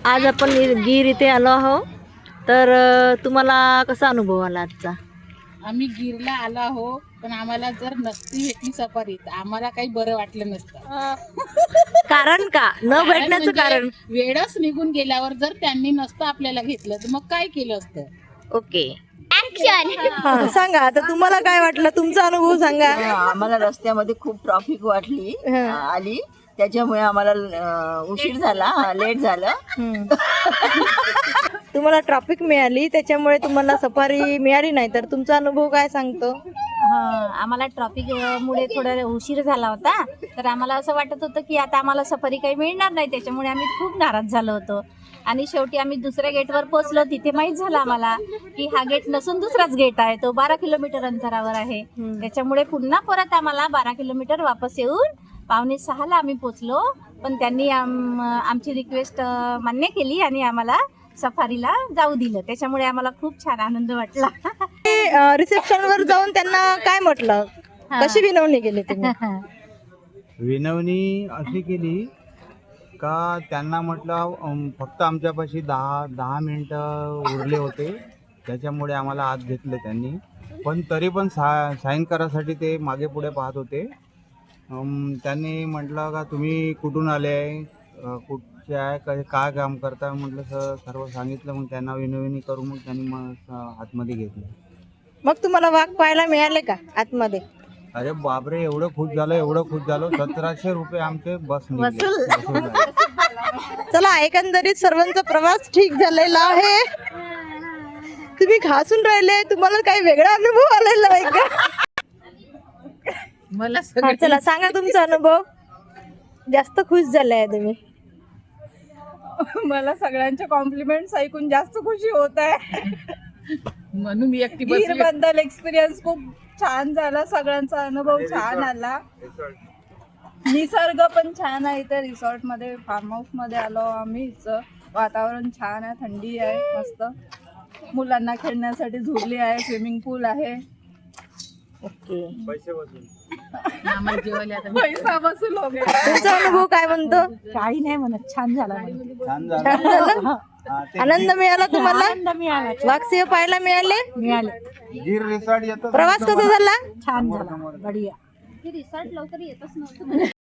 आज आपण गीर इथे आलो आहोत, तर तुम्हाला कसा अनुभव आला आजचा? आम्ही गिरला आलो आहो, पण आम्हाला जर नसती भेटली सफारी तर आम्हाला काही बरं वाटलं नसतं. कारण का न भेटण्याचं म्हणजे कारण? वेळच निघून गेल्यावर जर त्यांनी नसतं आपल्याला घेतलं तर मग काय केलं असतं. ओके, हा, सांगा आता तुम्हाला काय वाटलं, तुमचा अनुभव सांगा. आम्हाला रस्त्यामध्ये खूप ट्रॉफिक वाटली आली, त्याच्यामुळे आम्हाला उशीर झाला, लेट झालं. तुम्हाला ट्रॅफिक मिळाली त्याच्यामुळे तुम्हाला सफारी मिळाली नाही, तर तुमचा अनुभव काय सांगतो? आम्हाला ट्रॉफिक मुळे थोडा उशीर झाला होता, तर आम्हाला असं वाटत होतं की आता आम्हाला सफारी काही मिळणार नाही, त्याच्यामुळे आम्ही खूप नाराज झालो होतो. आणि शेवटी आम्ही दुसऱ्या गेटवर पोहोचलो. तिथे माहीत झालं आम्हाला की हा गेट नसून दुसराच गेट आहे, तो 12 किलोमीटर अंतरावर आहे. त्याच्यामुळे पुन्हा परत आम्हाला 12 किलोमीटर वापस येऊन 5:45ला आम्ही पोचलो. पण त्यांनी आमची रिक्वेस्ट मान्य केली आणि आम्हाला सफारीला जाऊ दिलं. त्याच्यामुळे आम्हाला खूप छान आनंद वाटला. रिसेप्शनवर जाऊन त्यांना काय म्हटलं, कशी विनवणी केली तुम्ही? विनवणी अशी केली का त्यांना म्हटलं फक्त आमच्यापाशी 10 मिनटं उरले होते, त्याच्यामुळे आम्हाला आत घेतलं त्यांनी. पण तरी पण साईन करायसाठी ते मागे पुढे पाहत होते. त्यांनी म्हटलं का तुम्ही कुठून आले, कुठचे आहे, काय काम करता, म्हटलं सर्व सांगितलं. मग त्यांना विनवणी करून मग त्यांनी मग आतमध्ये घेतलं. मग तुम्हाला वाघ पाहायला मिळाले का आतमध्ये? अरे बापरे, एवढं खुश झालो. 1700 रुपये आमचे बस वसूल झाले. चला, एकंदरीत सर्वांचा प्रवास ठीक झालेला आहे. तुम्ही घासून राहिले, तुम्हाला काही वेगळा अनुभव आलेला आहे का? मला हा, चला सांगा तुमचा अनुभव. जास्त खुश झालाय तुम्ही? मला सगळ्यांचे कॉम्प्लिमेंट्स ऐकून जास्त खुशी होत आहे. म्हणून मी एकटी गीर बसली. बद्दल एक्सपिरियन्स खूप छान झाला, सगळ्यांचा अनुभव छान आला. निसर्ग पण छान आहे इथे रिसॉर्ट मध्ये, फार्म हाऊस मध्ये आलो आम्ही. इथं वातावरण छान आहे, थंडी आहे मस्त. मुलांना खेळण्यासाठी झुली आहे, स्विमिंग पूल आहे. ओके, पैसे वसूल. आम्हाला जेवायला आता पैसा वसूल हो गया. तुमचा अनुभव काय म्हणतो? काही नाही म्हणत, छान झाला. छान छान झालं. झालं? आनंद मिळाला तुम्हाला? आनंद मिळाला, वाघसिंह पाहायला मिळाले? मिळाले. गिर रिसॉर्ट येतं. प्रवास कसा झाला? छान झाला, बढिया.